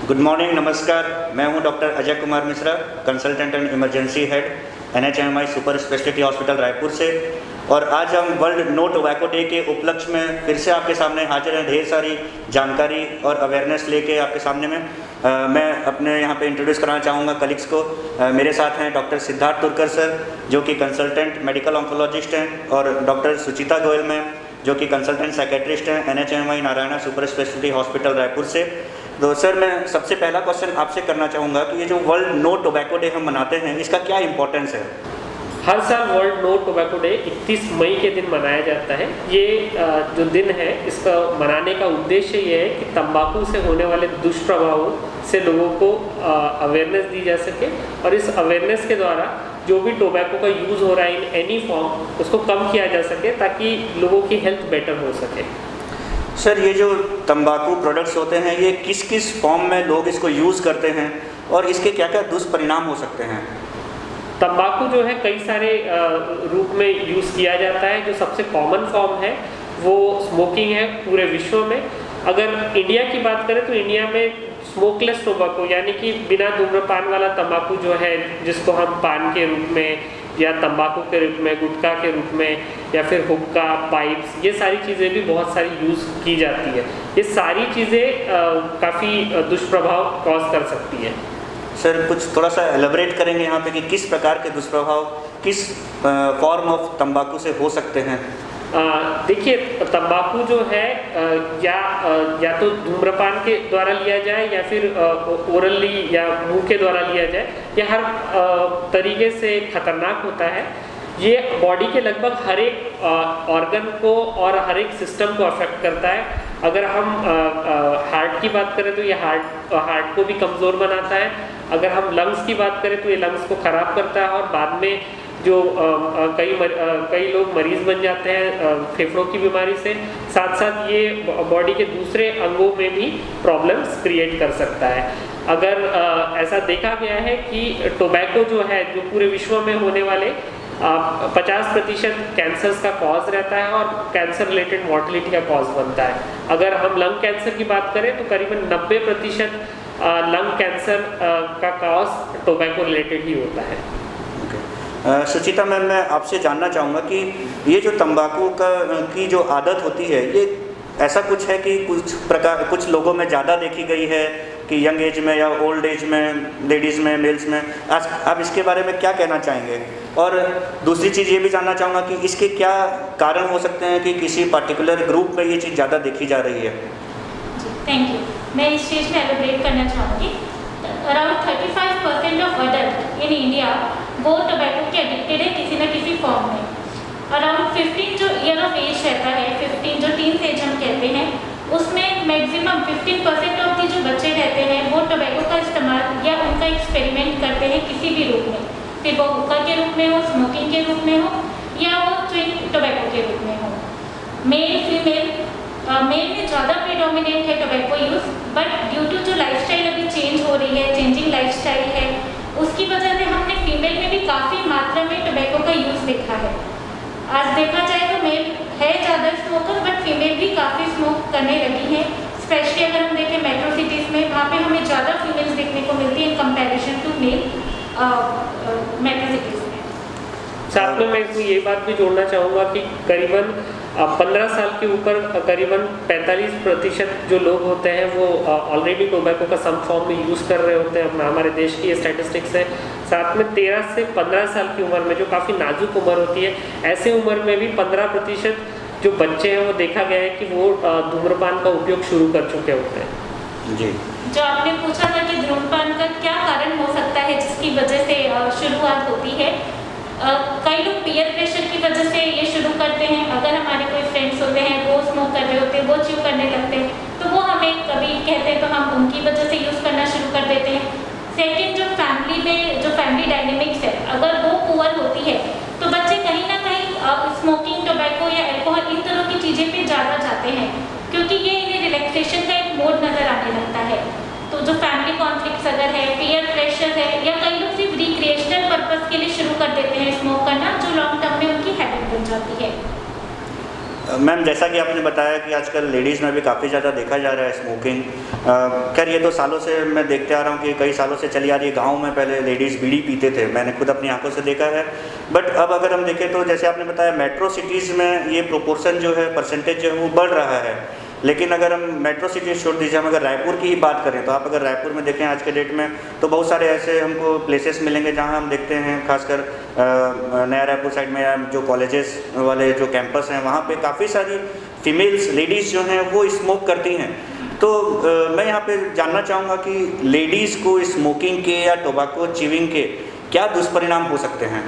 Good morning, नमस्कार। मैं हूं doctor Ajay Kumar Mishra, consultant and emergency head NHMI super speciality hospital Raipur से। और आज हम वर्ल्ड नो टोबैको डे के उपलक्ष्य में फिर से आपके सामने हाजिर हैं, ढेर सारी जानकारी और अवेयरनेस लेके आपके सामने में। मैं अपने यहाँ पे इंट्रोड्यूस कराना चाहूँगा कलीग्स को। मेरे साथ हैं डॉक्टर सिद्धार्थ तुर्कर सर, जो कि कंसल्टेंट मेडिकल ऑन्कोलॉजिस्ट हैं, और डॉक्टर सुचिता गोयल मैम, जो कि कंसल्टेंट साइकेट्रिस्ट हैं NHMI Narayana super speciality hospital Raipur से। तो सर, मैं सबसे पहला क्वेश्चन आपसे करना चाहूँगा कि ये जो वर्ल्ड नो टोबैको डे हम मनाते हैं, इसका क्या इम्पोर्टेंस है? हर साल वर्ल्ड नो टोबैको डे 31 मई के दिन मनाया जाता है। ये जो दिन है, इसका मनाने का उद्देश्य ये है कि तंबाकू से होने वाले दुष्प्रभावों से लोगों को अवेयरनेस दी जा सके, और इस अवेयरनेस के द्वारा जो भी टोबैको का यूज़ हो रहा है इन एनी फॉर्म, उसको कम किया जा सके ताकि लोगों की हेल्थ बेटर हो सके। सर, ये जो तंबाकू प्रोडक्ट्स होते हैं, ये किस किस फॉर्म में लोग इसको यूज़ करते हैं और इसके क्या क्या दुष्परिणाम हो सकते हैं? तंबाकू जो है कई सारे रूप में यूज़ किया जाता है। जो सबसे कॉमन फॉर्म है वो स्मोकिंग है पूरे विश्व में। अगर इंडिया की बात करें तो इंडिया में स्मोकलेस टोबैको, यानी कि बिना धूम्रपान वाला तंबाकू जो है, जिसको हम पान के रूप में या तंबाकू के रूप में, गुटखा के रूप में, या फिर हुक्का, पाइप्स, ये सारी चीज़ें भी बहुत सारी यूज़ की जाती है। ये सारी चीज़ें काफ़ी दुष्प्रभाव कॉज कर सकती है। सर, कुछ थोड़ा सा एलैबोरेट करेंगे यहाँ पे कि किस प्रकार के दुष्प्रभाव किस फॉर्म ऑफ तंबाकू से हो सकते हैं? देखिए, तंबाकू जो है या तो धूम्रपान के द्वारा लिया जाए, या फिर ओरली या मुंह के द्वारा लिया जाए, यह हर तरीके से खतरनाक होता है। ये बॉडी के लगभग हर एक ऑर्गन को और हर एक सिस्टम को अफेक्ट करता है। अगर हम हार्ट की बात करें तो ये हार्ट को भी कमज़ोर बनाता है। अगर हम लंग्स की बात करें तो ये लंग्स को ख़राब करता है, और बाद में जो कई लोग मरीज़ बन जाते हैं फेफड़ों की बीमारी से। साथ साथ ये बॉडी के दूसरे अंगों में भी प्रॉब्लम्स क्रिएट कर सकता है। अगर ऐसा देखा गया है कि टोबैको जो है, जो पूरे विश्व में होने वाले 50% कैंसर्स का कॉज रहता है, और कैंसर रिलेटेड मॉर्टेलिटी का कॉज बनता है। अगर हम लंग कैंसर की बात करें तो करीबन 90% लंग कैंसर का कॉज टोबैको रिलेटेड ही होता है। सुचिता मैम, मैं आपसे जानना चाहूँगा कि ये जो तंबाकू की जो आदत होती है, ये ऐसा कुछ है कि कुछ लोगों में ज़्यादा देखी गई है कि यंग एज में या ओल्ड एज में, लेडीज़ में, मेल्स में? आप इसके बारे में क्या कहना चाहेंगे? और दूसरी चीज़ ये भी जानना चाहूँगा कि इसके क्या कारण हो सकते हैं कि किसी पर्टिकुलर ग्रुप में ये चीज़ ज़्यादा देखी जा रही है? Thank you. मैं इस चीज़ में एलोब्रेट करना चाहूँगी। Around 35% of adult in India वो टोबैको के एडिक्टेड है किसी न किसी फॉर्म में। अराउंड 15 जो ईयर ऑफ एज रहता है, 15 जो टीन एज हम कहते हैं, उसमें मैक्सिमम 15% ऑफ दी जो बच्चे रहते हैं वो टोबैको का इस्तेमाल या उनका एक्सपेरिमेंट करते हैं किसी भी रूप में, फिर वो हुक्का के रूप में हो, स्मोकिंग के रूप में हो, या वो च्युइंग टोबैको के रूप में हो। मेल फीमेल मेल में ज़्यादा प्रीडोमिनेंट है tobacco use, but due to जो लाइफस्टाइल अभी चेंज हो रही है, चेंजिंग लाइफस्टाइल है, उसकी वजह से हमने फीमेल में भी काफ़ी मात्रा में टोबैको का यूज़ देखा है। आज देखा जाए तो मेल है ज़्यादा स्मोकर, बट फीमेल भी काफ़ी स्मोक करने लगी है। स्पेशली अगर हम देखें मेट्रो सिटीज़ में, वहाँ पे हमें ज़्यादा फीमेल्स देखने को मिलती है in comparison to male metro cities में। साथ में मैं इसमें ये बात भी जोड़ना चाहूँगा कि करीबन 15 साल के ऊपर करीबन 45% जो लोग होते हैं वो ऑलरेडी टोबैको का सम फॉर्म में यूज़ कर रहे होते हैं। हमारे देश की ये स्टैटिस्टिक्स है। साथ में 13 से 15 साल की उम्र में, जो काफ़ी नाजुक उम्र होती है, ऐसे उम्र में भी 15% जो बच्चे हैं वो देखा गया है कि वो धूम्रपान का उपयोग शुरू कर चुके होते हैं। जी, जो आपने पूछा था कि धूम्रपान का क्या कारण हो सकता है जिसकी वजह से शुरुआत होती है, कई लोग पीयर प्रेशर की वजह से ये शुरू करते हैं। अगर हमारे कोई फ्रेंड्स होते हैं वो स्मोक कर रहे होते हैं, वो च्यू करने लगते हैं, तो वो हमें कभी कहते हैं तो हम उनकी वजह से यूज़ करना शुरू कर देते हैं। सेकंड, जो फैमिली में जो फैमिली डायनेमिक्स है, अगर वो पुअर होती है तो बच्चे कहीं ना कहीं स्मोकिंग, टोबैको या अल्कोहल, इन तरह की चीज़ें पे ज़्यादा जाते हैं, क्योंकि ये इन्हें रिलैक्सेशन का एक मोड नज़र आने लगता है। तो जो फैमिली कॉन्फ्लिक्ट्स अगर है, पीयर प्रेशर है, या कई लोग सिर्फ रिक्रिएशनल पर्पस के लिए शुरू कर देते हैं स्मोक करना, जो लॉन्ग टर्म में उनकी हैबिट बन जाती है। मैम जैसा कि आपने बताया कि आजकल लेडीज़ में भी काफ़ी ज़्यादा देखा जा रहा है स्मोकिंग। खैर ये तो सालों से मैं देखते आ रहा हूँ कि कई सालों से चली आ रही है। गांव में पहले लेडीज़ बीड़ी पीते थे, मैंने खुद अपनी आंखों से देखा है। बट अब अगर हम देखें तो जैसे आपने बताया मेट्रो सिटीज़ में ये प्रोपोर्शन जो है, परसेंटेज जो है वो बढ़ रहा है। लेकिन अगर हम मेट्रो सिटीज़ छोड़ दीजिए, हम अगर रायपुर की ही बात करें तो आप अगर रायपुर में देखें आज के डेट में तो बहुत सारे ऐसे हमको प्लेसेस मिलेंगे जहां हम देखते हैं, खासकर नया रायपुर साइड में या जो कॉलेजेस वाले जो कैंपस हैं वहां पे काफ़ी सारी फीमेल्स लेडीज़ जो हैं वो स्मोक करती हैं। तो मैं यहाँ पे जानना चाहूँगा कि लेडीज़ को स्मोकिंग के या टोबैको च्यूइंग के क्या दुष्परिणाम हो सकते हैं?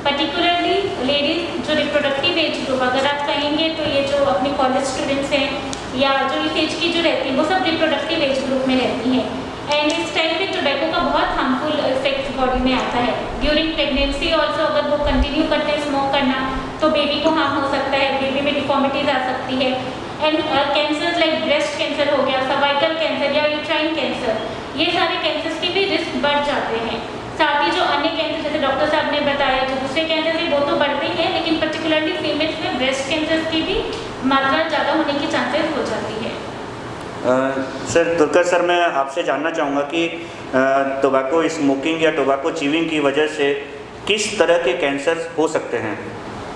पर्टिकुलरली लेडीज जो रिप्रोडक्टिव एज ग्रुप अगर आप कहेंगे तो ये जो अपने कॉलेज स्टूडेंट्स हैं या जो इस एज की जो रहती हैं वो सब रिप्रोडक्टिव एज ग्रुप में रहती हैं। एंड इस टाइम पे टोबैको का बहुत हार्मफुल इफेक्ट बॉडी में आता है। ड्यूरिंग प्रेगनेंसी ऑल्सो अगर वो कंटिन्यू करते हैं स्मोक करना तो बेबी को हार्म हो सकता है, बेबी में डिफॉर्मिटीज आ सकती है। And cancer like breast cancer हो गया, सर्वाइकल कैंसर या यूट्राइन कैंसर, ये सारे कैंसर्स के भी रिस्क बढ़ जाते हैं। साथ ही जो अन्य कैंसर जैसे डॉक्टर साहब ने बताया जो दूसरे कैंसर है वो तो बढ़ते हैं, लेकिन पर्टिकुलरली फीमेल्स में ब्रेस्ट कैंसर की भी मात्रा ज़्यादा होने की चांसेस हो जाती है। सर तुर्कर सर, मैं आपसे जानना चाहूँगा कि टोबैको स्मोकिंग या टोबैको च्यूइंग की वजह से किस तरह के कैंसर हो सकते हैं?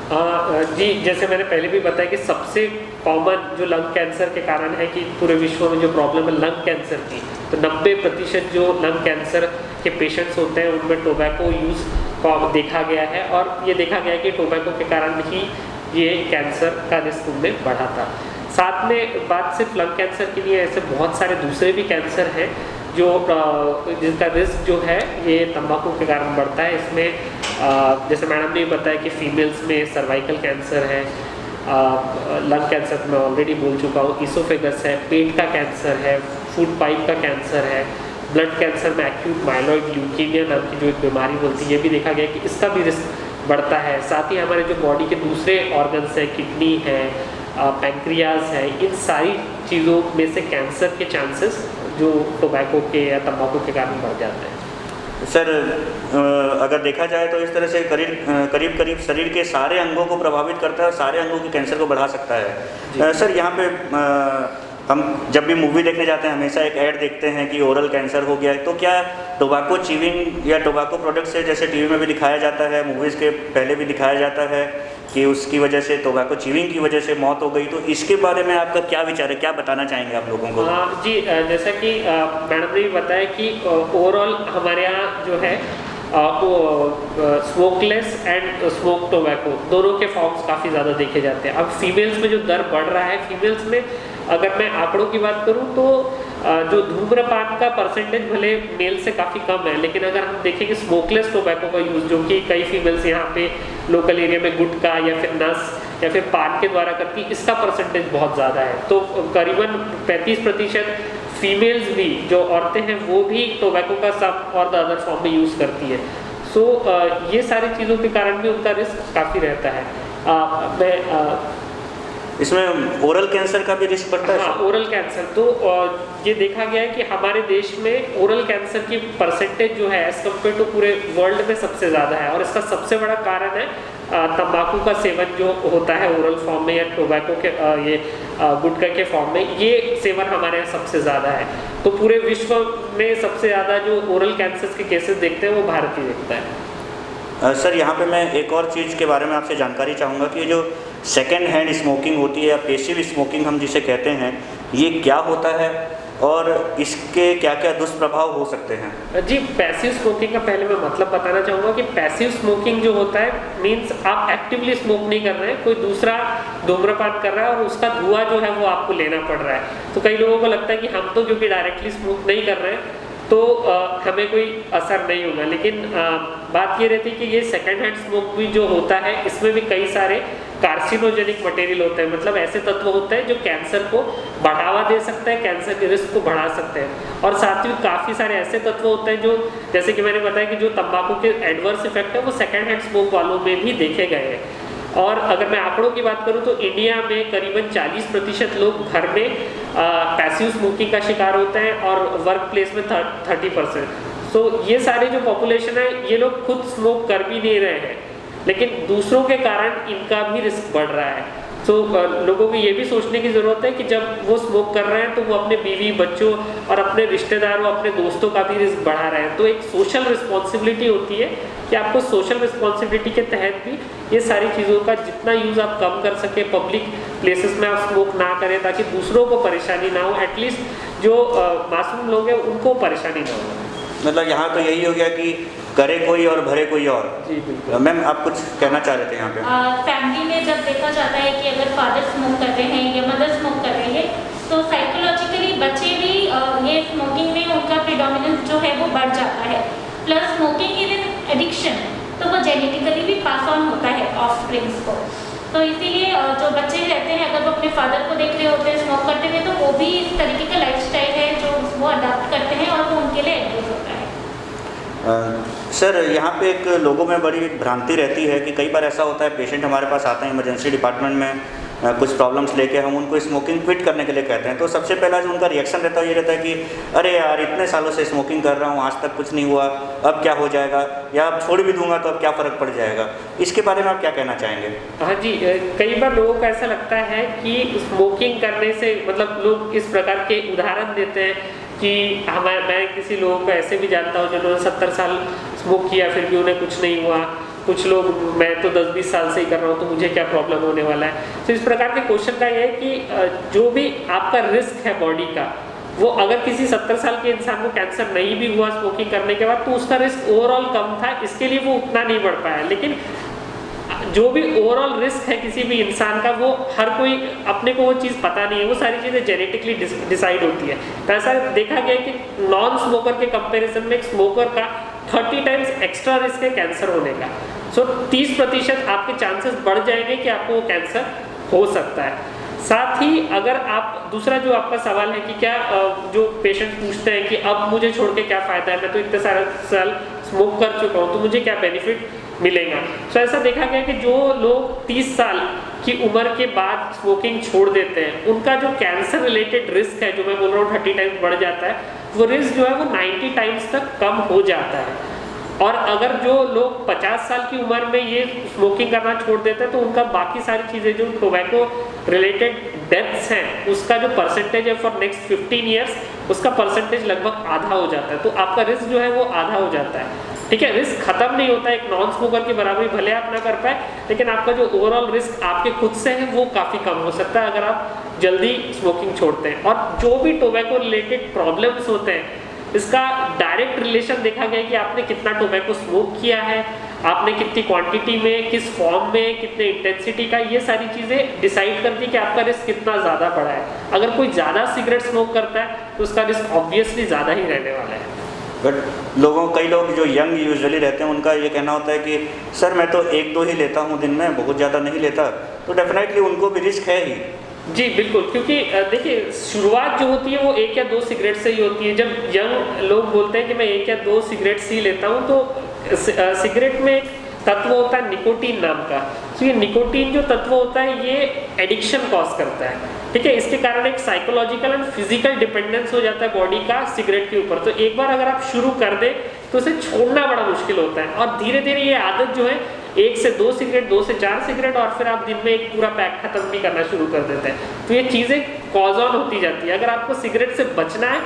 जी, जैसे मैंने पहले भी बताया कि सबसे कॉमन जो लंग कैंसर के कारण है कि पूरे विश्व में जो प्रॉब्लम है लंग कैंसर की, तो 90% जो लंग कैंसर के पेशेंट्स होते हैं उनमें टोबैको यूज़ को देखा गया है। और ये देखा गया है कि टोबैको के कारण ही ये कैंसर का रिस्क उनमें बढ़ा था। साथ में बात सिर्फ लंग कैंसर की नहीं है, ऐसे बहुत सारे दूसरे भी कैंसर हैं जो जिनका रिस्क जो है ये तंबाकू के कारण बढ़ता है। इसमें जैसे मैडम ने बताया कि फीमेल्स में सर्वाइकल कैंसर है, लंग कैंसर मैं ऑलरेडी बोल चुका हूँ, इसोफेगस है, पेट का कैंसर है, फूड पाइप का कैंसर है, ब्लड कैंसर में एक्यूट माइलॉइड ल्यूकीमिया नाम की जो एक बीमारी बोलती है ये भी देखा गया कि इसका भी रिस्क बढ़ता है। साथ ही हमारे जो बॉडी के दूसरे ऑर्गन्स हैं, किडनी है, पैंक्रियाज है, इन सारी चीज़ों में से कैंसर के चांसेस जो टोबैको के या तंबाकू के कारण बढ़ जाते हैं। सर अगर देखा जाए तो इस तरह से करीब करीब शरीर के सारे अंगों को प्रभावित करता है और सारे अंगों के कैंसर को बढ़ा सकता है। सर यहाँ पे हम जब भी मूवी देखने जाते हैं हमेशा एक ऐड देखते हैं कि ओरल कैंसर हो गया है, तो क्या टोबैको च्यूइंग या टोबैको प्रोडक्ट से, जैसे टीवी में भी दिखाया जाता है, मूवीज़ के पहले भी दिखाया जाता है कि उसकी वजह से टोबैको च्यूइंग की वजह से मौत हो गई, तो इसके बारे में आपका क्या विचार है, क्या बताना चाहेंगे आप लोगों को? जी, जैसा कि मैडम ने भी बताया कि ओवरऑल हमारे यहाँ जो है स्मोकलेस एंड स्मोक टोबैको दोनों के फॉर्म्स काफ़ी ज़्यादा देखे जाते हैं। अब फीमेल्स में जो दर बढ़ रहा है, फीमेल्स में अगर मैं आंकड़ों की बात करूं तो जो धूम्रपान का परसेंटेज भले मेल से काफ़ी कम है, लेकिन अगर हम देखें कि स्मोकलेस टोबैको का यूज़ जो कि कई फीमेल्स यहाँ पे लोकल एरिया में गुटखा या फिर नस या फिर पान के द्वारा करती, इसका परसेंटेज बहुत ज़्यादा है। तो करीबन 35% फीमेल्स भी जो औरतें हैं वो भी टोबैको का सम और द अदर फॉर्म में यूज़ करती है। सो ये सारी चीज़ों के कारण भी उनका रिस्क काफ़ी रहता है। इसमें ओरल कैंसर का भी रिस्क बढ़ता है? हाँ, ओरल कैंसर तो ये देखा गया है कि हमारे देश में ओरल कैंसर की परसेंटेज जो है एज कम्पेयर टू पूरे वर्ल्ड में सबसे ज़्यादा है। और इसका सबसे बड़ा कारण है तंबाकू का सेवन जो होता है ओरल फॉर्म में या टोबैको के ये गुटखा के फॉर्म में, ये सेवन हमारे यहाँ सबसे ज़्यादा है। तो पूरे विश्व में सबसे ज़्यादा जो ओरल कैंसर के केसेस देखते हैं वो भारत ही देखता है। सर यहाँ पे मैं एक और चीज़ के बारे में आपसे जानकारी चाहूँगा कि जो सेकेंड हैंड स्मोकिंग होती है या पैसिव स्मोकिंग हम जिसे कहते हैं, ये क्या होता है और इसके क्या क्या दुष्प्रभाव हो सकते हैं? जी, पैसिव स्मोकिंग का पहले मैं मतलब बताना चाहूँगा कि पैसिव स्मोकिंग जो होता है मीन्स आप एक्टिवली स्मोक नहीं कर रहे हैं, कोई दूसरा धूम्रपान कर रहा है और उसका धुआं जो है वो आपको लेना पड़ रहा है। तो कई लोगों को लगता है कि हम तो क्योंकि डायरेक्टली स्मोक नहीं कर रहे हैं तो हमें कोई असर नहीं होगा, लेकिन बात ये रहती है कि ये सेकेंड हैंड स्मोक भी जो होता है इसमें भी कई सारे कार्सिनोजेनिक मटेरियल होते हैं, मतलब ऐसे तत्व होते हैं जो कैंसर को बढ़ावा दे सकते हैं, कैंसर के रिस्क को बढ़ा सकते हैं। और साथ ही काफ़ी सारे ऐसे तत्व होते हैं जो, जैसे कि मैंने बताया कि जो तंबाकू के एडवर्स इफेक्ट है वो सेकेंड हैंड स्मोक वालों में भी देखे गए हैं। और अगर मैं आंकड़ों की बात करूं तो इंडिया में करीबन 40% लोग घर में पैसिव स्मोकिंग का शिकार होते हैं और वर्क प्लेस में 30%। सो ये सारे जो पॉपुलेशन है ये लोग खुद स्मोक कर भी नहीं रहे हैं, लेकिन दूसरों के कारण इनका भी रिस्क बढ़ रहा है। सो लोगों को ये भी सोचने की ज़रूरत है कि जब वो स्मोक कर रहे हैं तो वो अपने बीवी बच्चों और अपने रिश्तेदारों अपने दोस्तों का भी रिस्क बढ़ा रहे हैं। तो एक सोशल रिस्पॉन्सिबिलिटी होती है कि आपको सोशल रिस्पॉन्सिबिलिटी के तहत भी ये सारी चीज़ों का जितना यूज़ आप कम कर सके, पब्लिक प्लेसेस में आप स्मोक ना करें ताकि दूसरों को परेशानी ना हो, एटलीस्ट जो मासूम लोग हैं उनको परेशानी ना हो। मतलब यहाँ तो यही हो गया कि करे कोई और भरे कोई और। जी बिल्कुल। मैम आप कुछ कहना चाह रहे थे यहाँ पे? फैमिली में जब देखा जाता है कि अगर फादर स्मोक कर रहे हैं या मदर स्मोक कर रही है तो साइकोलॉजिकली बच्चे भी ये स्मोकिंग में उनका प्रिडोमिनेंस जो है वो बढ़ जाता है। Plus smoking is an addiction, तो वो जेनेटिकली भी पास ऑन होता है ऑफस्प्रिंग्स को। तो इसीलिए जो बच्चे रहते हैं अगर वो अपने फादर को देख रहे होते हैं स्मोक करते हुए तो वो भी इस तरीके का लाइफस्टाइल है जो वो अडॉप्ट करते हैं और वो उनके लिए एडवाइस होता है। सर यहाँ पे एक लोगों में बड़ी भ्रांति रहती है कि कई बार ऐसा होता है पेशेंट हमारे पास आते हैं इमरजेंसी डिपार्टमेंट में कुछ प्रॉब्लम्स लेके, हम उनको स्मोकिंग क्विट करने के लिए कहते हैं तो सबसे पहला जो उनका रिएक्शन रहता है ये रहता है कि अरे यार इतने सालों से स्मोकिंग कर रहा हूँ आज तक कुछ नहीं हुआ, अब क्या हो जाएगा, या अब छोड़ भी दूंगा तो अब क्या फ़र्क पड़ जाएगा। इसके बारे में आप क्या कहना चाहेंगे? हाँ जी, कई बार लोगों को ऐसा लगता है कि स्मोकिंग करने से मतलब लोग इस प्रकार के उदाहरण देते हैं कि मैं किसी लोगों को ऐसे भी जानता हूँ जिन्होंने 70 साल स्मोक किया फिर भी उन्हें कुछ नहीं हुआ, कुछ लोग मैं तो 10-20 साल से ही कर रहा हूँ तो मुझे क्या प्रॉब्लम होने वाला है। तो इस प्रकार के क्वेश्चन का ये है कि जो भी आपका रिस्क है बॉडी का, वो अगर किसी 70 साल के इंसान को कैंसर नहीं भी हुआ स्मोकिंग करने के बाद तो उसका रिस्क ओवरऑल कम था, इसके लिए वो उतना नहीं बढ़ पाया। लेकिन जो भी ओवरऑल रिस्क है किसी भी इंसान का वो हर कोई अपने को वो चीज़ पता नहीं है, वो सारी चीज़ें जेनेटिकली डिसाइड होती है। तो ऐसा देखा गया कि नॉन स्मोकर के कंपैरिजन में एक स्मोकर का 30 टाइम्स एक्स्ट्रा रिस्क है कैंसर होने का। सो 30% आपके चांसेस बढ़ जाएंगे कि आपको वो कैंसर हो सकता है। साथ ही अगर आप दूसरा जो आपका सवाल है कि क्या जो पेशेंट पूछते हैं कि अब मुझे छोड़ के क्या फ़ायदा है, मैं तो इतने सारे साल स्मोक कर चुका हूँ तो मुझे क्या बेनिफिट मिलेगा। तो ऐसा देखा गया कि जो लोग 30 साल की उम्र के बाद स्मोकिंग छोड़ देते हैं उनका जो कैंसर रिलेटेड रिस्क है जो मैं बोल रहा हूँ 30 टाइम्स बढ़ जाता है, वो रिस्क जो है वो 90 टाइम्स तक कम हो जाता है। और अगर जो लोग 50 साल की उम्र में ये स्मोकिंग करना छोड़ देते हैं तो उनका बाकी सारी चीज़ें जो टोबैको रिलेटेड डेथ्स हैं उसका जो परसेंटेज है फॉर नेक्स्ट 15 ईयर्स उसका परसेंटेज लगभग आधा हो जाता है। तो आपका रिस्क जो है वो आधा हो जाता है। ठीक है, रिस्क खत्म नहीं होता, एक नॉन स्मोकर की बराबरी भले आप ना कर पाए लेकिन आपका जो ओवरऑल रिस्क आपके खुद से है वो काफ़ी कम हो सकता है अगर आप जल्दी स्मोकिंग छोड़ते हैं। और जो भी टोबैको रिलेटेड प्रॉब्लम्स होते हैं इसका डायरेक्ट रिलेशन देखा गया कि आपने कितना टोबैको स्मोक किया है, आपने कितनी क्वांटिटी में, किस फॉर्म में, कितने इंटेंसिटी का, ये सारी चीज़ें डिसाइड करती है कि आपका रिस्क कितना ज़्यादा बढ़ा है। अगर कोई ज़्यादा सिगरेट स्मोक करता है तो उसका रिस्क ऑब्वियसली ज़्यादा ही रहने वाला है। बट कई लोग जो यंग यूजुअली रहते हैं उनका ये कहना होता है कि सर मैं तो 1-2 ही लेता हूँ दिन में, बहुत ज़्यादा नहीं लेता, तो डेफिनेटली उनको भी रिस्क है ही। जी बिल्कुल, क्योंकि देखिए शुरुआत जो होती है वो 1 या 2 सिगरेट से ही होती है। जब यंग लोग बोलते हैं कि मैं 1 या 2 सिगरेट ही लेता हूँ तो सिगरेट में एक तत्व होता है निकोटीन नाम का। तो ये निकोटीन जो तत्व होता है ये एडिक्शन कॉज करता है। ठीक है, इसके कारण एक साइकोलॉजिकल एंड फिजिकल डिपेंडेंस हो जाता है बॉडी का सिगरेट के ऊपर। तो एक बार अगर आप शुरू कर दें तो उसे छोड़ना बड़ा मुश्किल होता है और धीरे धीरे ये आदत जो है 1 से 2 सिगरेट, 2 से 4 सिगरेट और फिर आप दिन में एक पूरा पैक खत्म भी करना शुरू कर देते हैं। तो ये चीज़ें कॉज ऑन होती जाती है। अगर आपको सिगरेट से बचना है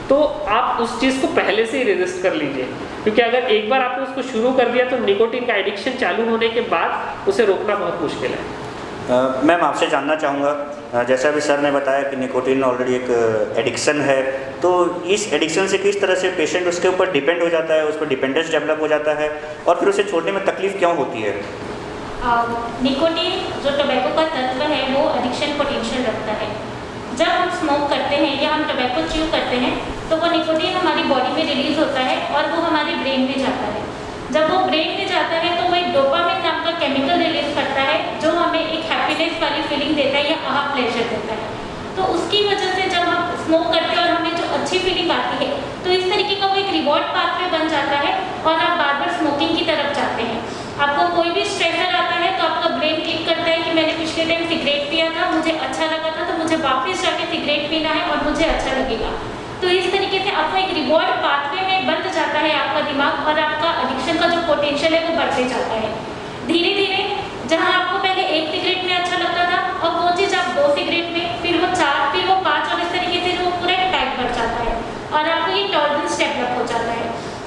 तो आप उस चीज़ को पहले से ही रेजिस्ट कर लीजिए, क्योंकि अगर एक बार आपने उसको शुरू कर दिया तो निकोटीन का एडिक्शन चालू होने के बाद उसे रोकना बहुत मुश्किल है। मैम आपसे जानना चाहूँगा, जैसा अभी सर ने बताया कि निकोटीन ऑलरेडी एक एडिक्शन है, तो इस एडिक्शन से किस तरह से पेशेंट उसके ऊपर डिपेंड हो जाता है, उस पर डिपेंडेंस डेवलप हो जाता है और फिर उसे छोड़ने में तकलीफ क्यों होती है? निकोटीन जो टोबैको का तत्व है वो एडिक्शन पोटेंशियल रखता है। जब हम स्मोक करते हैं या हम टोबैको च्यू करते हैं तो वो निकोटीन हमारी बॉडी में रिलीज होता है और वो हमारे ब्रेन में जाता है। जब वो ब्रेन में जाता है तो वो एक डोपामिन नाम का केमिकल रिलीज करता है जो हमें एक हैप्पीनेस वाली फीलिंग देता है या आहा प्लेजर देता है। तो उसकी वजह से जब हम स्मोक करते हैं और हमें जो अच्छी फीलिंग आती है तो इस तरीके का वो एक रिवॉर्ड पाथवे बन जाता है और आप बार बार स्मोकिंग की तरफ जाते हैं। आपको कोई भी स्ट्रेसर आता है तो आपका ब्रेन क्लिक करता है कि मैंने पिछले टाइम सिगरेट पिया था, मुझे अच्छा लगा था, तो मुझे वापस जाके सिगरेट पीना है और मुझे अच्छा लगेगा। तो इस तरीके से आपका एक रिवॉर्ड पाथवे में बंध जाता है आपका दिमाग और आपका एडिक्शन का जो पोटेंशियल है वो बढ़ते जाता है। धीरे धीरे जहाँ आपको पहले 1 सिगरेट में अच्छा लगता था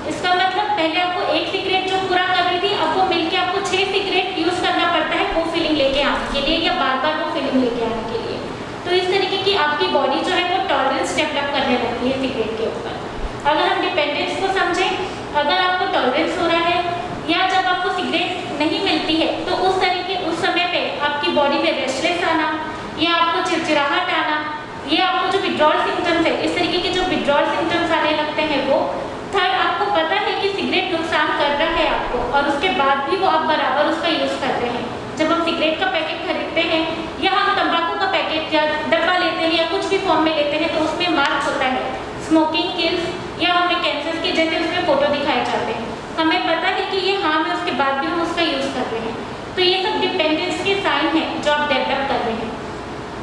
इसका मतलब पहले आपको एक सिगरेट जो पूरा कर रही थी, अब वो मिलके आपको 6 सिगरेट यूज करना पड़ता है वो फीलिंग लेके आने के लिए, या बार बार वो फीलिंग लेके आने के लिए। तो इस तरीके की आपकी बॉडी जो है वो टॉलरेंस डेवलप करने लगती है सिगरेट के ऊपर। अगर हम डिपेंडेंस को समझें, अगर आपको टॉलरेंस हो रहा है या जब आपको सिगरेट नहीं मिलती है तो उस समय पे आपकी बॉडी में रेस्टलेस आना या आपको चिड़चिड़ाहट आना, ये आपको जो विड्रॉल सिम्टम्स है, इस तरीके के जो विड्रॉल सिम्टम्स आने लगते हैं वो। थर्ड, आपको पता है कि सिगरेट नुकसान कर रहा है आपको और उसके बाद भी वो आप बराबर उसका यूज़ कर रहे हैं। जब हम सिगरेट का पैकेट खरीदते हैं या हम तंबाकू का पैकेट या डब्बा लेते हैं या कुछ भी फॉर्म में लेते हैं तो उसमें मार्क होता है स्मोकिंग किल्स, या हमें कैंसर के जैसे उसमें फोटो दिखाए जाते हैं। हमें पता है कि ये हार्म है, उसके बाद भी हम उसका यूज़ कर रहे हैं। तो ये सब डिपेंडेंस के साइन हैं जो आप डेवलप कर रहे हैं।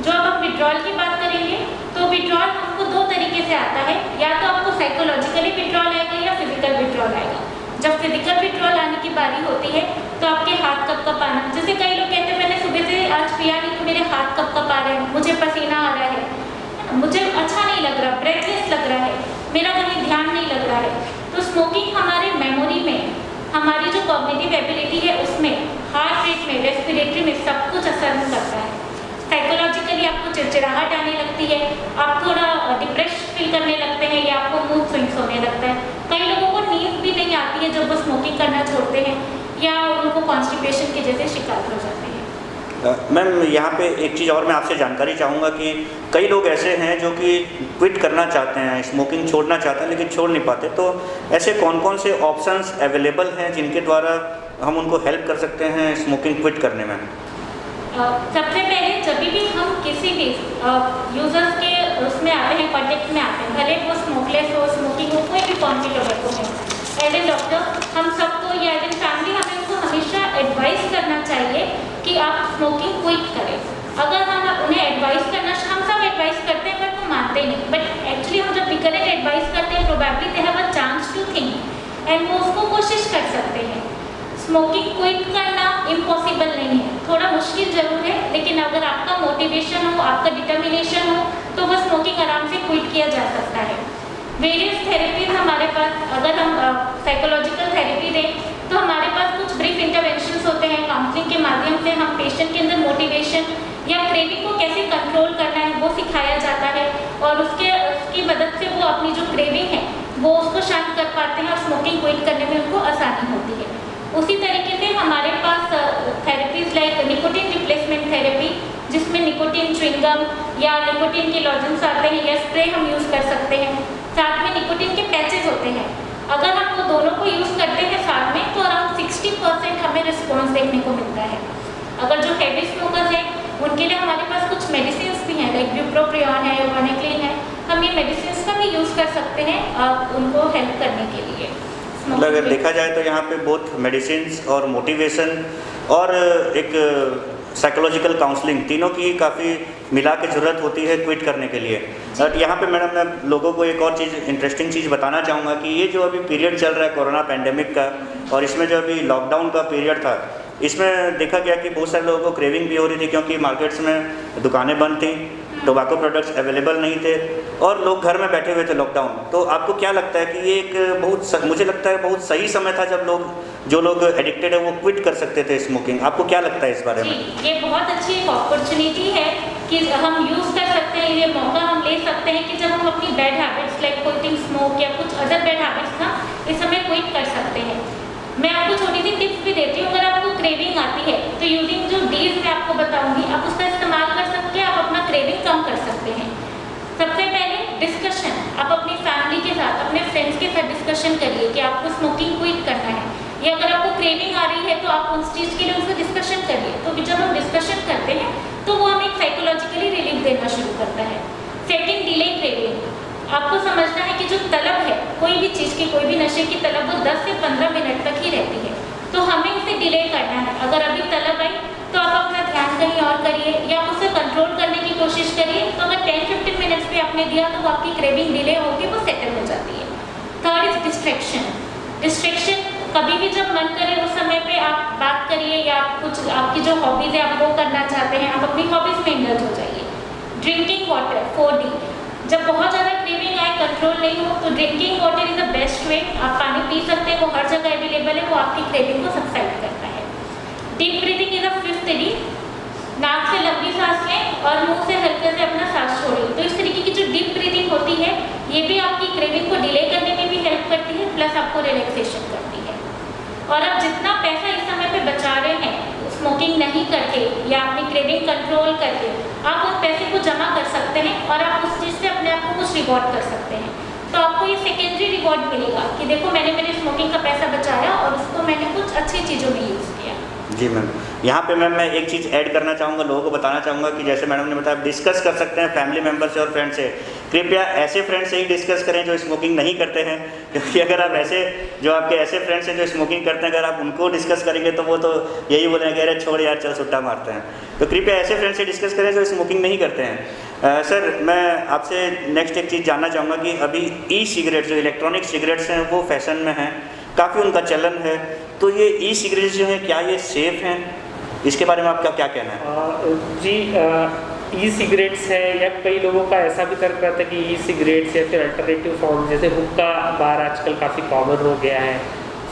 जो अब हम विड्रॉल की बात करेंगे तो विड्रॉल हमको दो तरीके से आता है, या तो आपको साइकोलॉजिकली विड्रॉल आएगा या फिजिकल विड्रॉल आएगा। जब फिजिकल विड्रॉल आने की बारी होती है तो आपके हाथ कप आना, जैसे कई लोग कहते हैं मैंने सुबह से आज पिया नहीं तो मेरे हाथ कप आ रहे हैं, मुझे पसीना आ रहा है, मुझे अच्छा नहीं लग रहा, ब्रेथलेस लग रहा है, मेरा कहीं ध्यान नहीं लग रहा है। तो स्मोकिंग हमारे मेमोरी में, हमारी जो कॉग्निटिव एबिलिटी है उसमें, हार्ट रेट में, रेस्पिरेटरी में सब कुछ असर करता है। साइकोलॉजिकली आपको चिड़चिड़ाहट आने लगती है, आप थोड़ा डिप्रेस फील करने लगते हैं या आपको मूड स्विंग्स होने लगता है। कई लोगों को नींद भी नहीं आती है जब वो स्मोकिंग करना छोड़ते हैं, या उनको कॉन्स्टिपेशन के जैसे शिकार हो जाते हैं। मैम यहाँ पे एक चीज़ और मैं आपसे जानकारी चाहूँगा कि कई लोग ऐसे हैं जो कि क्विट करना चाहते हैं, स्मोकिंग छोड़ना चाहते हैं लेकिन छोड़ नहीं पाते, तो ऐसे कौन कौन से ऑप्शंस अवेलेबल हैं जिनके द्वारा हम उनको हेल्प कर सकते हैं स्मोकिंग क्विट करने में? सबसे पहले जब भी हम किसी भी यूजर्स के उसमें आते हैं, कॉन्टेक्ट में आते हैं, भले वो स्मोकलेस हो, स्मोकिंग हो, कोई भी फॉर्म की टोबैको है, एज ए डॉक्टर हम सबको या एज ए फैमिली हमें उनको हमेशा एडवाइस करना चाहिए कि आप स्मोकिंग क्विट करें। अगर हम उन्हें एडवाइस करना, हम सब एडवाइस करते हैं बट वो मानते नहीं, बट एक्चुअली हम जब विकरेंट एडवाइस करते हैं probably they have a chance to think and वो उसको कोशिश कर सकते हैं। स्मोकिंग क्विट करना इम्पॉसिबल नहीं है, थोड़ा मुश्किल जरूर है, लेकिन अगर आपका मोटिवेशन हो, आपका डिटर्मिनेशन हो तो वह स्मोकिंग आराम से क्विट किया जा सकता है। वेरियस थेरेपीज हमारे पास, अगर हम साइकोलॉजिकल थेरेपी दें तो हमारे पास कुछ ब्रीफ इंटरवेंशंस होते हैं, काउंसलिंग के माध्यम से हम पेशेंट के अंदर मोटिवेशन या क्रेविंग को कैसे कंट्रोल करना है वो सिखाया जाता है, और उसकी मदद से वो अपनी जो क्रेविंग है वो उसको शांत कर पाते हैं और स्मोकिंग क्विट करने में उनको आसानी होती है। उसी तरीके से हमारे पास therapies like nicotine replacement therapy, जिसमें निकोटिन च्युइंगम या निकोटिन के लॉजेंस आते हैं या स्प्रे हम यूज़ कर सकते हैं, साथ में निकोटिन के पैचेस होते हैं। अगर हम वो दोनों को यूज़ करते हैं साथ में तो अराउंड 60% हमें रिस्पॉन्स देखने को मिलता है। अगर जो हैवी स्मोकर्स हैं उनके लिए हमारे पास कुछ मेडिसिन भी हैं, लाइक ब्यूप्रोपियोन है, वानिक्लिन है, हम ये मेडिसिन का भी यूज़ कर सकते हैं उनको हेल्प करने के लिए। मतलब अगर देखा जाए तो यहाँ पे बोथ मेडिसिन और मोटिवेशन और एक साइकोलॉजिकल काउंसलिंग, तीनों की काफ़ी मिला के ज़रूरत होती है क्विट करने के लिए। बट यहाँ पे मैडम मैं लोगों को एक और चीज़, इंटरेस्टिंग चीज़ बताना चाहूँगा कि ये जो अभी पीरियड चल रहा है कोरोना पैंडेमिक का, और इसमें जो अभी लॉकडाउन का पीरियड था, इसमें देखा गया कि बहुत सारे लोगों को क्रेविंग भी हो रही थी क्योंकि मार्केट्स में दुकानें बंद थी, टोबैको प्रोडक्ट्स अवेलेबल नहीं थे और लोग घर में बैठे हुए थे लॉकडाउन। तो आपको क्या लगता है कि ये एक मुझे लगता है बहुत सही समय था जब जो लोग एडिक्टेड है वो क्विट कर सकते थे स्मोकिंग? आपको क्या लगता है इस बारे में? ये बहुत अच्छी एक अपॉर्चुनिटी है कि हम यूज़ कर सकते हैं, ये मौका हम ले सकते हैं कि जब हम अपनी bad habits like quitting smoke या कुछ अदर बैड हैबिट्स ना इस समय क्विट कर सकते हैं। मैं आपको छोटी सी टिप्स भी देती हूँ। अगर आपको क्रेविंग आती है तो यूजिंग जो डीज मैं आपको बताऊंगी आप उसका इस्तेमाल कर सकते हैं, आप अपना क्रेविंग कम कर सकते हैं। सबसे पहले डिस्कशन, आप अपनी फैमिली के साथ, अपने फ्रेंड्स के साथ डिस्कशन करिए कि आपको स्मोकिंग क्विट करना है, या अगर आपको क्रेविंग आ रही है तो आप उस चीज़ के लिए उसको डिस्कशन करिए। तो जब हम डिस्कशन करते हैं तो वो हमें साइकोलॉजिकली रिलीफ देना शुरू करता है। Second, delay craving. आपको समझना है कि जो तलब है कोई भी चीज़ की, कोई भी नशे की तलब, वो 10 से 15 मिनट तक ही रहती है, तो हमें उसे डिले करना है। अगर अभी तलब आई तो आप अपना ध्यान कहीं और करिए या उसे कंट्रोल करने की कोशिश करिए। तो अगर 10-15 मिनट्स पे आपने दिया तो वो आपकी क्रेविंग डिले होगी, वो सेटल हो जाती है। Third is distraction. डिस्ट्रैक्शन, कभी भी जब मन करे उस समय पे आप बात करिए या आप कुछ आपकी जो हॉबीज़ है आप वो करना चाहते हैं, आप अपनी हॉबीज़ में इंडल्ज हो जाइए। Drinking water, 4D। जब बहुत ज़्यादा क्रेविंग आए कंट्रोल नहीं हो तो drinking water is the best way. आप पानी पी सकते हैं, वो हर जगह अवेलेबल है, वो आपकी क्रेविंग को सबसाइड करता है। Deep breathing is the fifth D. नाक से लंबी सांस लें और मुंह से हल्के से अपना सांस छोड़ें। तो इस तरीके की जो डीप ब्रीदिंग होती है ये भी आपकी क्रेविंग को डिले करने में भी हेल्प करती है, प्लस आपको रिलैक्सेशन करती है। और आप जितना पैसा इस समय पे बचा रहे हैं स्मोकिंग नहीं करके या अपनी क्रेविंग कंट्रोल करके, आप उस पैसे को जमा कर सकते हैं और आप उस चीज़ से अपने आप को कुछ रिवॉर्ड कर सकते हैं। तो आपको ये सेकेंडरी रिवॉर्ड मिलेगा कि देखो मैंने मेरे स्मोकिंग का पैसा बचाया और उसको मैंने कुछ अच्छी चीज़ों में यूज़ किया। जी मैम, यहाँ पे मैम मैं एक चीज़ ऐड करना चाहूँगा, लोगों को बताना चाहूँगा कि जैसे मैडम ने बताया डिस्कस कर सकते हैं फैमिली मेम्बर से और फ्रेंड से। कृपया ऐसे फ्रेंड से ही डिस्कस करें जो स्मोकिंग नहीं करते हैं, क्योंकि अगर आप ऐसे जो आपके ऐसे फ्रेंड्स हैं जो स्मोकिंग करते हैं, अगर आप उनको डिस्कस करेंगे तो वो तो यही बोलेंगे अरे छोड़ यार चल सुट्टा मारते हैं। तो कृपया ऐसे फ्रेंड से डिस्कस करें जो स्मोकिंग नहीं करते हैं। सर मैं आपसे नेक्स्ट एक चीज़ जानना चाहूँगा कि अभी ई सिगरेट जो इलेक्ट्रॉनिक सिगरेट्स हैं वो फैशन में हैं, काफ़ी उनका चलन है, तो ये ई सिगरेट्स जो हैं क्या ये सेफ़ हैं, इसके बारे में आपका क्या कहना है? जी ई सिगरेट्स है या कई लोगों का ऐसा भी तर्क रहता है कि ई सिगरेट्स या फिर अल्टरनेटिव फॉर्म जैसे हुक्का बार आजकल काफ़ी कॉमन हो गया है।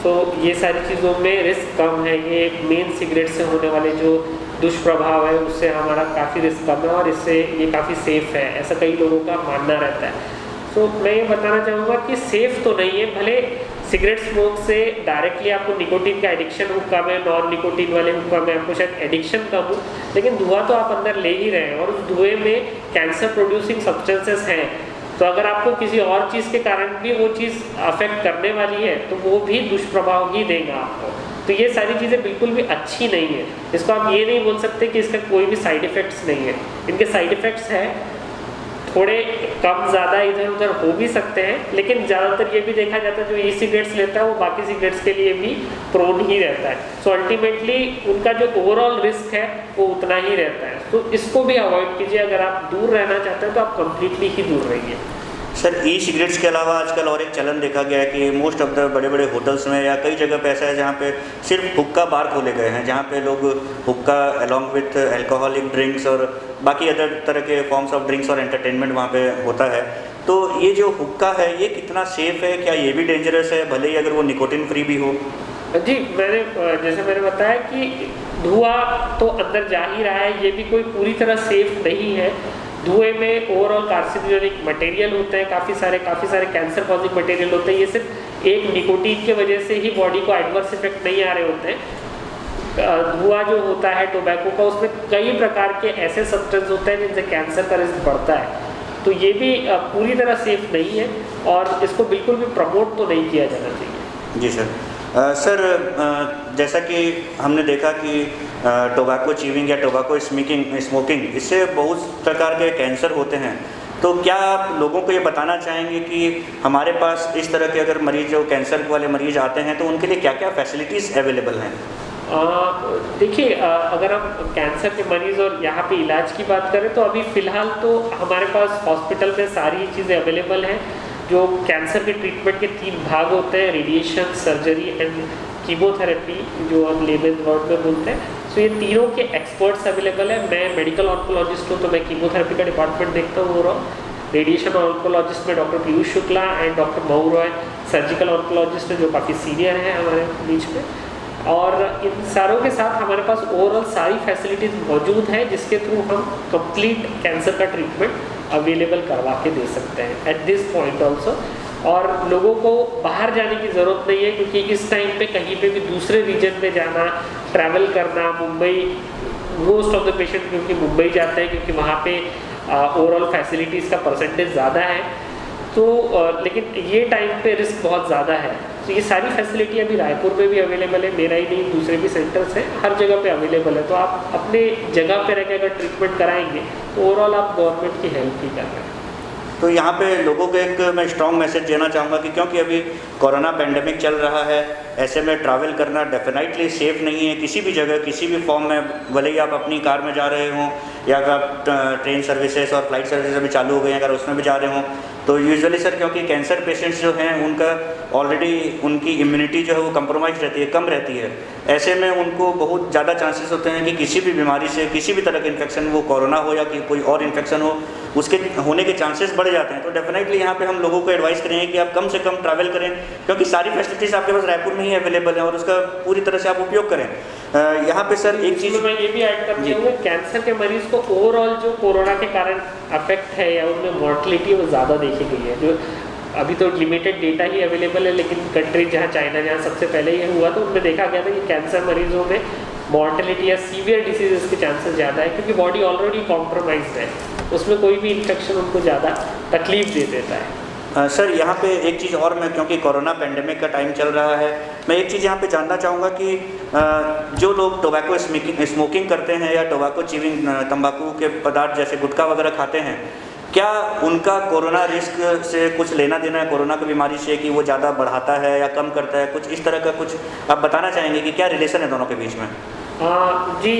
सो ये सारी चीज़ों में रिस्क कम है। ये मेन सिगरेट से होने वाले जो दुष्प्रभाव है उससे हमारा काफ़ी रिस्क कम है और इससे ये काफ़ी सेफ़ है, ऐसा कई लोगों का मानना रहता है। सो मैं ये बताना चाहूँगा कि सेफ़ तो नहीं है, भले सिगरेट स्मोक से डायरेक्टली आपको निकोटीन का एडिक्शन हुक्का में, नॉन निकोटीन वाले हुक्का में आपको शायद एडिक्शन कम हो, लेकिन धुआं तो आप अंदर ले ही रहे हैं और उस धुएं में कैंसर प्रोड्यूसिंग सब्सटेंसेस हैं। तो अगर आपको किसी और चीज़ के कारण भी वो चीज़ अफेक्ट करने वाली है तो वो भी दुष्प्रभाव ही देगा आपको। तो ये सारी चीज़ें बिल्कुल भी अच्छी नहीं है। इसको आप ये नहीं बोल सकते कि इसका कोई भी साइड इफ़ेक्ट्स नहीं है। इनके साइड इफ़ेक्ट्स हैं, थोड़े कम ज़्यादा इधर उधर हो भी सकते हैं, लेकिन ज़्यादातर ये भी देखा जाता है जो ई सिगरेट्स लेता है वो बाकी सिगरेट्स के लिए भी प्रोन ही रहता है। सो अल्टीमेटली उनका जो ओवरऑल रिस्क है वो उतना ही रहता है। तो इसको भी अवॉइड कीजिए। अगर आप दूर रहना चाहते हैं तो आप कम्प्लीटली ही दूर रहिए। सर ई सिगरेट्स के अलावा आजकल और एक चलन देखा गया है कि मोस्ट ऑफ द बड़े बड़े होटल्स में या कई जगह पे ऐसा है जहाँ पे सिर्फ हुक्का बार खोले गए हैं, जहाँ पे लोग हुक्का अलॉन्ग विथ अल्कोहलिक ड्रिंक्स और बाकी अदर तरह के फॉर्म्स ऑफ ड्रिंक्स और एंटरटेनमेंट वहाँ पे होता है। तो ये जो हुक्का है ये कितना सेफ़ है, क्या ये भी डेंजरस है, भले ही अगर वो निकोटिन फ्री भी हो? जी जैसे मैंने बताया कि धुआं तो अंदर जा ही रहा है, ये भी कोई पूरी तरह सेफ नहीं है। धुएं में ओवरऑल कार्सिनोजेनिक मटेरियल होते हैं, काफ़ी सारे कैंसर कॉजिंग मटेरियल होते हैं। ये सिर्फ एक निकोटीन के वजह से ही बॉडी को एडवर्स इफेक्ट नहीं आ रहे होते हैं। धुआं जो होता है टोबैको का, उसमें कई प्रकार के ऐसे सब्सटेंस होते हैं जिनसे कैंसर का रिस्क बढ़ता है। तो ये भी पूरी तरह सेफ नहीं है और इसको बिल्कुल भी प्रमोट तो नहीं किया जाना चाहिए। जी सर। सर जैसा कि हमने देखा कि टोबैको च्यूइंग या टोबैको स्मोकिंग इससे बहुत प्रकार के कैंसर होते हैं। तो क्या आप लोगों को ये बताना चाहेंगे कि हमारे पास इस तरह के अगर मरीज जो कैंसर वाले मरीज आते हैं तो उनके लिए क्या क्या फैसिलिटीज़ अवेलेबल हैं? देखिए अगर हम कैंसर के मरीज़ और यहाँ पे इलाज की बात करें तो अभी फ़िलहाल तो हमारे पास हॉस्पिटल में सारी चीज़ें अवेलेबल हैं। जो कैंसर के ट्रीटमेंट के 3 भाग होते हैं, रेडिएशन, सर्जरी एंड कीमोथेरेपी, जो हम लेमन वर्ड में बोलते हैं। सो ये तीनों के एक्सपर्ट्स अवेलेबल है। मैं मेडिकल ऑन्कोलॉजिस्ट हूँ तो मैं कीमोथेरेपी का डिपार्टमेंट देखता हूँ ओवरऑल। रेडिएशन ऑन्कोलॉजिस्ट में doctor Piyush Shukla and doctor Mhow Roy surgical oncologist जो काफ़ी सीनियर हैं हमारे बीच में। और इन सारों के साथ हमारे पास ओवरऑल सारी फैसिलिटीज़ मौजूद हैं जिसके थ्रू हम कंप्लीट कैंसर का ट्रीटमेंट अवेलेबल करवा के दे सकते हैं एट दिस पॉइंट ऑल्सो। और लोगों को बाहर जाने की ज़रूरत नहीं है, क्योंकि इस टाइम पे कहीं पे भी दूसरे रीजन में जाना, ट्रैवल करना, Mumbai most of the patient क्योंकि मुंबई जाते हैं क्योंकि वहाँ पे ओवरऑल फैसिलिटीज़ का परसेंटेज ज़्यादा है। तो लेकिन ये टाइम पे रिस्क बहुत ज़्यादा है। तो ये सारी फैसिलिटी अभी रायपुर में भी अवेलेबल है, मेरा ही नहीं दूसरे भी सेंटर्स हैं, हर जगह पे अवेलेबल है। तो आप अपने जगह पे रह के अगर ट्रीटमेंट कराएंगे तो ओवरऑल आप गवर्नमेंट की हेल्प ही कर रहे हैं। तो यहाँ पे लोगों को एक मैं स्ट्रॉन्ग मैसेज देना चाहूँगा कि क्योंकि अभी कोरोना पेंडेमिक चल रहा है, ऐसे में ट्रैवल करना डेफिनेटली सेफ़ नहीं है किसी भी जगह किसी भी फॉर्म में। भले ही आप अपनी कार में जा रहे हों या अगर आप ट्रेन सर्विसेज और फ्लाइट सर्विसेज अभी चालू हो गई हैं अगर उसमें भी जा रहे हों, तो यूजुअली सर क्योंकि कैंसर पेशेंट्स जो हैं उनका ऑलरेडी उनकी इम्यूनिटी जो है वो कंप्रोमाइज़ रहती है, कम रहती है। ऐसे में उनको बहुत ज़्यादा चांसेस होते हैं कि किसी भी बीमारी से, किसी भी तरह के इन्फेक्शन, वो कोरोना हो या कि कोई और इन्फेक्शन हो, उसके होने के चांसेस बढ़ जाते हैं। तो डेफिनेटली यहाँ पे हम लोगों को एडवाइस करेंगे कि आप कम से कम ट्रैवल करें, क्योंकि सारी फैसिलिटीज़ आपके पास रायपुर में ही अवेलेबल हैं और उसका पूरी तरह से आप उपयोग करें। यहाँ पे सर एक चीज़ मैं ये भी ऐड कर दूँगा, कैंसर के मरीज को ओवरऑल जो कोरोना के कारण अफेक्ट है या उनमें मॉर्टलिटी वो ज़्यादा देखी गई है। जो अभी तो लिमिटेड डेटा ही अवेलेबल है, लेकिन कंट्री जहाँ चाइना जहाँ सबसे पहले ये हुआ तो उनमें देखा गया था कि कैंसर मरीजों में मॉर्टेलिटी या सीवियर डिसीजेस के चांसेस ज़्यादा है, क्योंकि बॉडी ऑलरेडी कॉम्प्रोमाइज्ड है, उसमें कोई भी इन्फेक्शन उनको ज़्यादा तकलीफ दे देता है। सर यहाँ पे एक चीज़ और, मैं क्योंकि कोरोना पेंडेमिक का टाइम चल रहा है, मैं एक चीज़ यहाँ पे जानना चाहूँगा कि जो लोग टोबैको स्मोकिंग करते हैं या टोबैको च्यूइंग तंबाकू के पदार्थ जैसे गुटखा वगैरह खाते हैं, क्या उनका कोरोना रिस्क से कुछ लेना देना है, कोरोना की बीमारी से, कि वो ज़्यादा बढ़ाता है या कम करता है, कुछ इस तरह का कुछ आप बताना चाहेंगे कि क्या रिलेशन है दोनों के बीच में? जी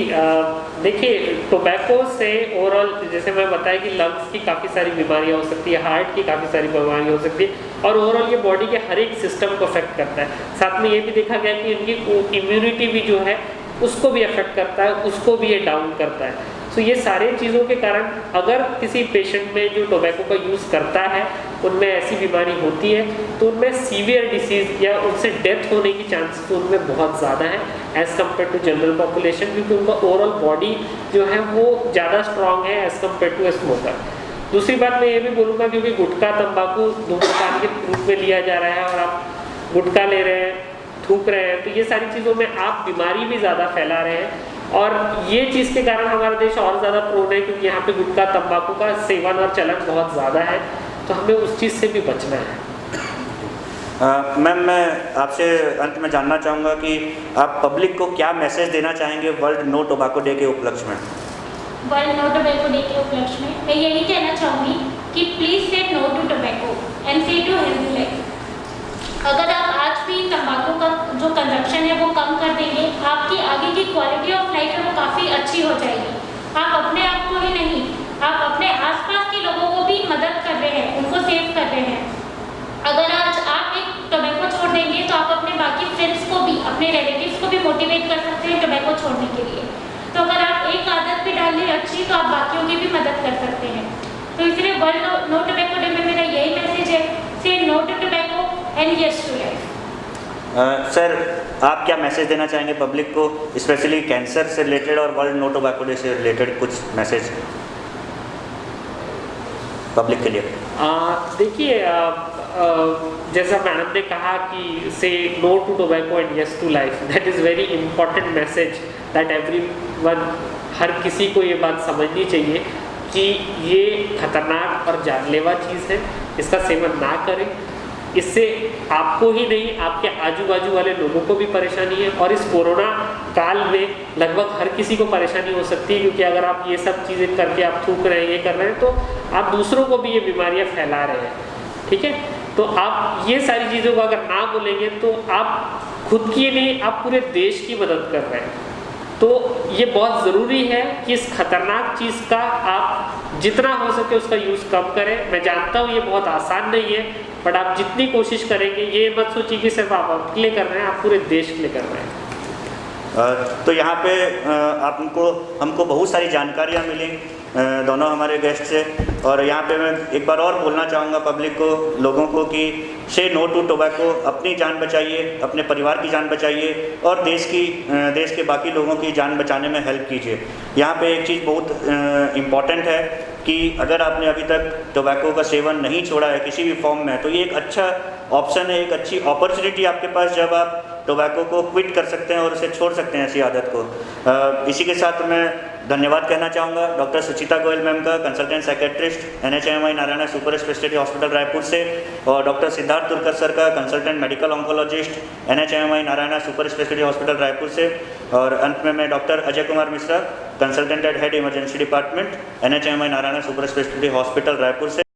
देखिए, टोबैको से ओवरऑल जैसे मैं बताया कि लंग्स की काफ़ी सारी बीमारियां हो सकती है, हार्ट की काफ़ी सारी बीमारियां हो सकती है और ओवरऑल ये बॉडी के हर एक सिस्टम को अफेक्ट करता है। साथ में ये भी देखा गया कि इनकी इम्यूनिटी भी जो है उसको भी अफेक्ट करता है, उसको भी ये डाउन करता है। तो ये सारे चीज़ों के कारण अगर किसी पेशेंट में जो टोबैको का यूज़ करता है उनमें ऐसी बीमारी होती है तो उनमें सीवियर डिसीज़ या उनसे डेथ होने की चांसेस उनमें बहुत ज़्यादा है as compare to general population, क्योंकि उनका ओवरऑल बॉडी जो है वो ज़्यादा स्ट्रॉन्ग है as compare to a smoker. दूसरी बात मैं ये भी बोलूँगा, क्योंकि गुटखा तंबाकू धूम्रपान के रूप में लिया जा रहा है और आप गुटखा ले रहे हैं, थूक रहे हैं, तो ये सारी चीज़ों में आप बीमारी भी ज़्यादा फैला रहे हैं और ये चीज़ के कारण हमारा देश और ज़्यादा प्रोन है, क्योंकि यहाँ पे गुटखा तंबाकू का सेवन और चलन बहुत ज़्यादा है, तो हमें उस चीज़ से भी बचना है। मैम, मैं आपसे अंत में जानना चाहूँगा कि आप पब्लिक को क्या मैसेज देना चाहेंगे वर्ल्ड नो टोबैको डे के उपलक्ष्य में? वर्ल्ड नो टोबैको डे के उपलक्ष्य में मैं यही कहना चाहूँगी कि प्लीज़ से नो टू टोबैको एंड से टू हेल्दी लाइफ। अगर आप आज भी तंबाकू का जो कंजप्शन है वो कम कर देंगे, आपकी आगे की क्वालिटी ऑफ लाइफ है वो काफ़ी अच्छी हो जाएगी। आप अपने आप को ही नहीं, आप अपने आसपास के लोगों को भी मदद कर रहे हैं, उनको सेव कर रहे हैं। अगर आज आप एक टोबैको छोड़ देंगे तो आप अपने बाकी फ्रेंड्स को भी, अपने रिलेटिव्स को भी मोटिवेट कर सकते हैं टोबैको छोड़ने के लिए। तो अगर आप एक आदत भी डाल ली अच्छी तो आप बाकियों की भी मदद कर सकते हैं। तो इसलिए वर्ल्ड नो टोबैको डे में मेरा यही मैसेज है, say no to tobacco and yes to life. Sir, आप क्या मैसेज देना चाहेंगे पब्लिक को, स्पेशली कैंसर से रिलेटेड और वर्ल्ड नो टोबैको डे से रिलेटेड कुछ मैसेज पब्लिक के लिए? देखिए, जैसा मैडम ने कहा कि say no to tobacco and yes to life, that is very important message that everyone, हर किसी को ये बात समझनी चाहिए कि ये खतरनाक और जानलेवा चीज़ है, इसका सेवन ना करें। इससे आपको ही नहीं, आपके आजू बाजू वाले लोगों को भी परेशानी है और इस कोरोना काल में लगभग हर किसी को परेशानी हो सकती है, क्योंकि अगर आप ये सब चीज़ें करके आप थूक रहे हैं, ये कर रहे हैं, तो आप दूसरों को भी ये बीमारियां फैला रहे हैं। ठीक है, तो आप ये सारी चीज़ों को अगर ना बोलेंगे तो आप खुद की नहीं, आप पूरे देश की मदद कर रहे हैं। तो ये बहुत ज़रूरी है कि इस खतरनाक चीज़ का आप जितना हो सके उसका यूज़ कम करें। मैं जानता हूँ ये बहुत आसान नहीं है, बट आप जितनी कोशिश करेंगे, ये मत सोचिए कि सिर्फ आप अपने लिए कर रहे हैं, आप पूरे देश के लिए कर रहे हैं। तो यहाँ पे हमको बहुत सारी जानकारियाँ मिली दोनों हमारे गेस्ट से, और यहाँ पे मैं एक बार और बोलना चाहूँगा पब्लिक को, लोगों को, कि से नो टू टोबैको, अपनी जान बचाइए, अपने परिवार की जान बचाइए और देश के बाकी लोगों की जान बचाने में हेल्प कीजिए। यहाँ पे एक चीज़ बहुत इम्पॉर्टेंट है कि अगर आपने अभी तक टोबैको का सेवन नहीं छोड़ा है किसी भी फॉर्म में, तो ये एक अच्छा ऑप्शन है, एक अच्छी अपॉर्चुनिटी आपके पास, जब आप टोबैको को क्विट कर सकते हैं और उसे छोड़ सकते हैं ऐसी आदत को। इसी के साथ मैं धन्यवाद कहना चाहूँगा डॉक्टर सुचिता गोयल मैम का, consultant psychiatrist NHMI Narayana super speciality hospital Raipur से, और डॉक्टर सिद्धार्थ तुर्कर सर का, consultant medical oncologist NHMI Narayana super speciality hospital Raipur से, और अंत में मैं doctor Ajay Kumar Mishra, consultant head emergency department NHMI Narayana super speciality hospital Raipur से।